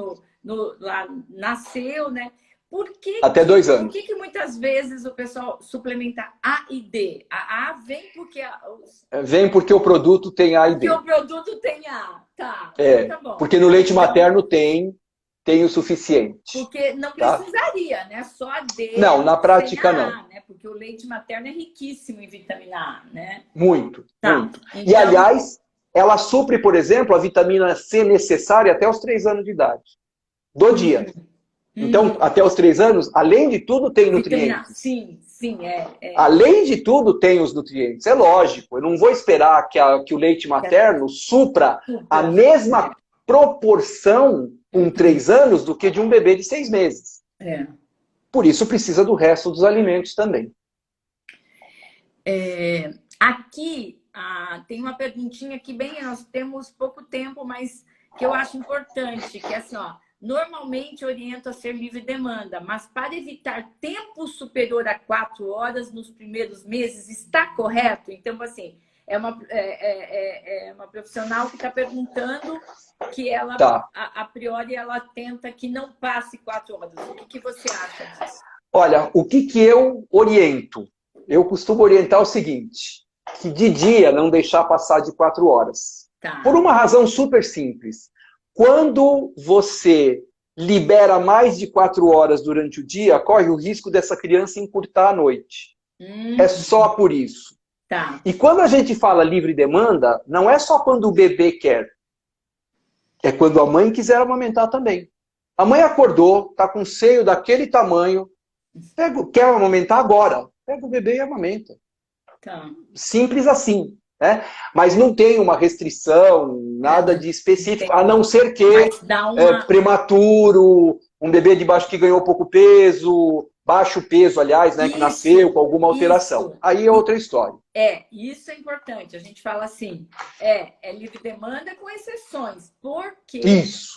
lá nasceu, né? Até 2 anos. Por que muitas vezes o pessoal suplementa A e D? A vem porque... Vem porque o produto tem A e D. Porque o produto tem A, tá. Então, tá bom. Porque no leite materno tem o suficiente. Porque não precisaria, né? Só a D. Não, na prática não. A, né? Porque o leite materno é riquíssimo em vitamina A, né? Muito, muito. Então... E, aliás, ela supre, por exemplo, a vitamina C necessária até os 3 anos de idade. Do dia. Então, até os 3 anos, além de tudo, tem nutrientes. Sim. Além de tudo, tem os nutrientes. É lógico. Eu não vou esperar que o leite materno supra a mesma proporção com 3 anos do que de um bebê de 6 meses. Por isso precisa do resto dos alimentos também. Aqui tem uma perguntinha que nós temos pouco tempo, mas que eu acho importante, que é assim, ó, normalmente oriento a ser livre demanda, mas para evitar tempo superior a 4 horas nos primeiros meses, está correto? Então, assim, é uma profissional que está perguntando que ela, a priori, ela tenta que não passe 4 horas. O que você acha disso? Olha, o que eu oriento? Eu costumo orientar o seguinte, que de dia não deixar passar de 4 horas. Por uma razão super simples. Quando você libera mais de 4 horas durante o dia, corre o risco dessa criança encurtar a noite. É só por isso. E quando a gente fala livre demanda, não é só quando o bebê quer. É quando a mãe quiser amamentar também. A mãe acordou, está com o seio daquele tamanho, quer amamentar agora. Pega o bebê e amamenta. Simples assim. Né? Mas não tem uma restrição, nada de específico, a não ser que prematuro, um bebê de baixo que ganhou pouco peso, baixo peso, aliás, né, que nasceu com alguma alteração. Aí é outra história. Isso é importante. A gente fala assim, é livre demanda com exceções, porque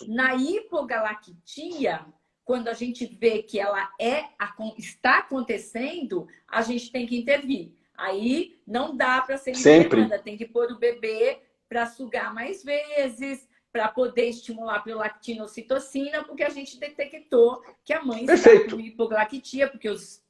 na hipogalactia, quando a gente vê que ela está acontecendo, a gente tem que intervir. Aí não dá para ser livre demanda, tem que pôr o bebê para sugar mais vezes, para poder estimular a prolactina ou ocitocina, porque a gente detectou que a mãe está Perfeito. com hipogalactia, porque os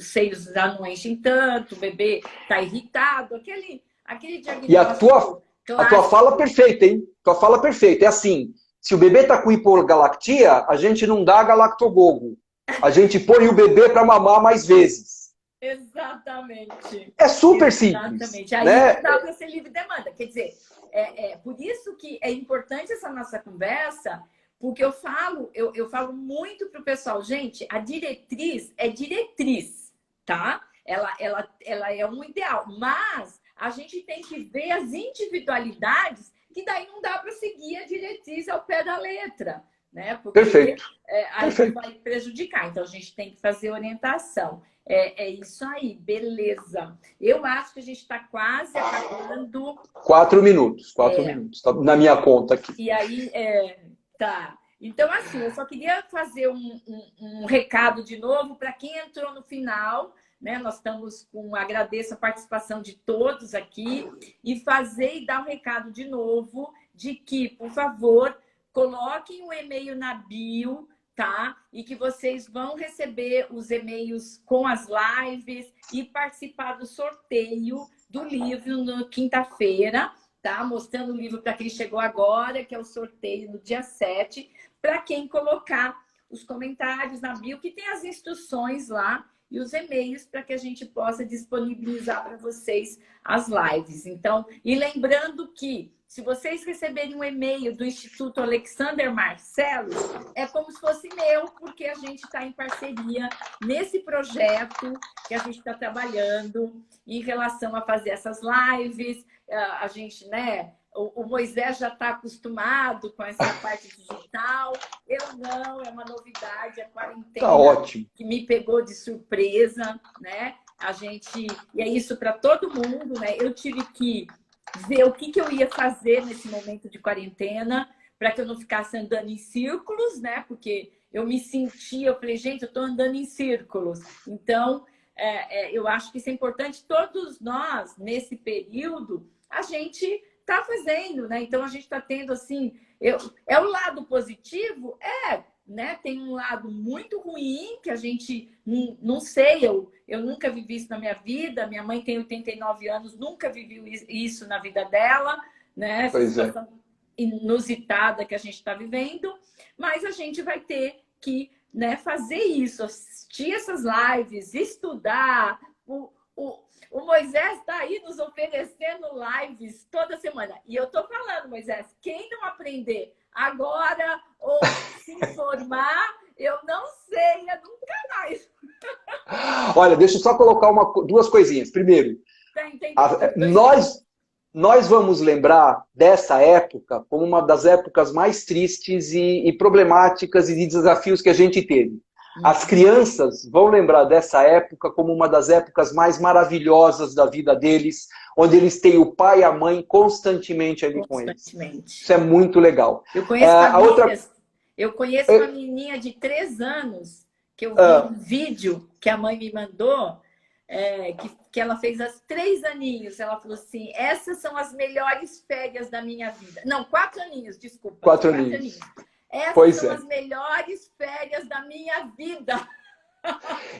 seios já não enchem tanto, o bebê está irritado, aquele E diagnóstico a tua clássico. fala perfeita, hein? Tua fala perfeita. É assim, se o bebê está com hipogalactia, a gente não dá galactogogo. A gente põe o bebê para mamar mais vezes. Exatamente. É super simples. Exatamente. Aí Né? não dá para ser livre demanda. Quer dizer, por isso que é importante essa nossa conversa, porque eu falo muito para o pessoal, gente, a diretriz é diretriz, tá? Ela é um ideal, mas a gente tem que ver as individualidades, que daí não dá para seguir a diretriz ao pé da letra, né? Porque Perfeito. aí Perfeito. vai prejudicar. Então, a gente tem que fazer orientação. É isso aí, beleza. Eu acho que a gente está quase acabando. 4 minutos. 4 minutos. Tá na minha conta aqui. E aí, tá. Então, assim, eu só queria fazer um recado de novo para quem entrou no final, né? Nós estamos com... Agradeço a participação de todos aqui e fazer e dar um recado de novo de que, por favor, coloquem o e-mail na bio, tá? E que vocês vão receber os e-mails com as lives e participar do sorteio do livro na quinta-feira, tá? Mostrando o livro para quem chegou agora, que é o sorteio no dia 7, para quem colocar os comentários na bio, que tem as instruções lá e os e-mails para que a gente possa disponibilizar para vocês as lives. Então, e lembrando que se vocês receberem um e-mail do Instituto Alexander Marcelo, é como se fosse meu, porque a gente está em parceria nesse projeto que a gente está trabalhando em relação a fazer essas lives. A gente, né? O Moisés já está acostumado com essa parte digital. Eu não, é uma novidade, a quarentena Tá ótimo. que me pegou de surpresa, né? E é isso para todo mundo, né? Eu tive que ver o que eu ia fazer nesse momento de quarentena para que eu não ficasse andando em círculos, né? Porque eu me sentia, eu falei, gente, eu estou andando em círculos. Então, eu acho que isso é importante. Todos nós, nesse período, a gente está fazendo, né? Então, a gente está tendo, assim... É o lado positivo? Né? Tem um lado muito ruim que a gente não sei, eu nunca vivi isso na minha vida, minha mãe tem 89 anos, nunca viveu isso na vida dela, né? Essa situação inusitada que a gente está vivendo, mas a gente vai ter que, né, fazer isso, assistir essas lives, estudar. O Moisés está aí nos oferecendo lives toda semana. E eu estou falando, Moisés, quem não aprender agora ou se informar, eu não sei, nunca mais. Olha, deixa eu só colocar duas coisinhas. Primeiro, nós vamos lembrar dessa época como uma das épocas mais tristes e problemáticas e de desafios que a gente teve. As crianças vão lembrar dessa época como uma das épocas mais maravilhosas da vida deles, onde eles têm o pai e a mãe constantemente ali com eles. Isso é muito legal. Eu conheço famílias, eu conheço uma menininha de 3 anos, que eu vi um vídeo que a mãe me mandou, que ela fez aos 3 aninhos. Ela falou assim, essas são as melhores férias da minha vida. Não, 4 aninhos, desculpa. 4 aninhos. Essas são as melhores férias da minha vida.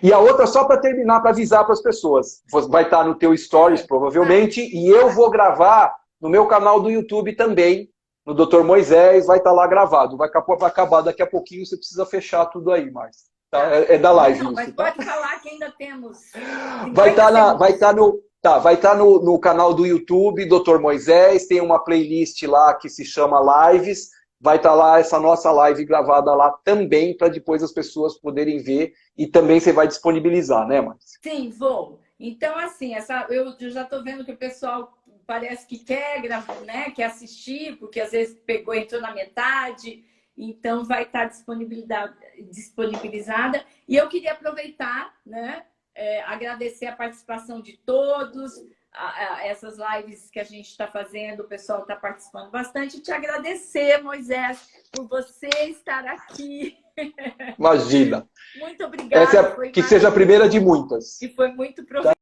E a outra, só para terminar, para avisar para as pessoas. Vai estar no teu Stories, provavelmente, e eu vou gravar no meu canal do YouTube também, no Dr. Moisés, vai estar lá gravado. Vai acabar daqui a pouquinho, você precisa fechar tudo aí, Márcia. Tá? É da live isso, mas tá? pode falar que ainda temos... Vai estar no canal do YouTube, Dr. Moisés, tem uma playlist lá que se chama Lives. Vai estar lá essa nossa live gravada lá também, para depois as pessoas poderem ver. E também você vai disponibilizar, né, Márcia? Sim, vou. Então, assim, eu já estou vendo que o pessoal parece que quer gravar, né? Quer assistir, porque às vezes entrou na metade. Então, vai estar disponibilizada. E eu queria aproveitar, né? Agradecer a participação de todos. Essas lives que a gente está fazendo, o pessoal está participando bastante. Te agradecer, Moisés, por você estar aqui. Imagina. Muito obrigada. Que seja a primeira de muitas. E foi muito proveitoso.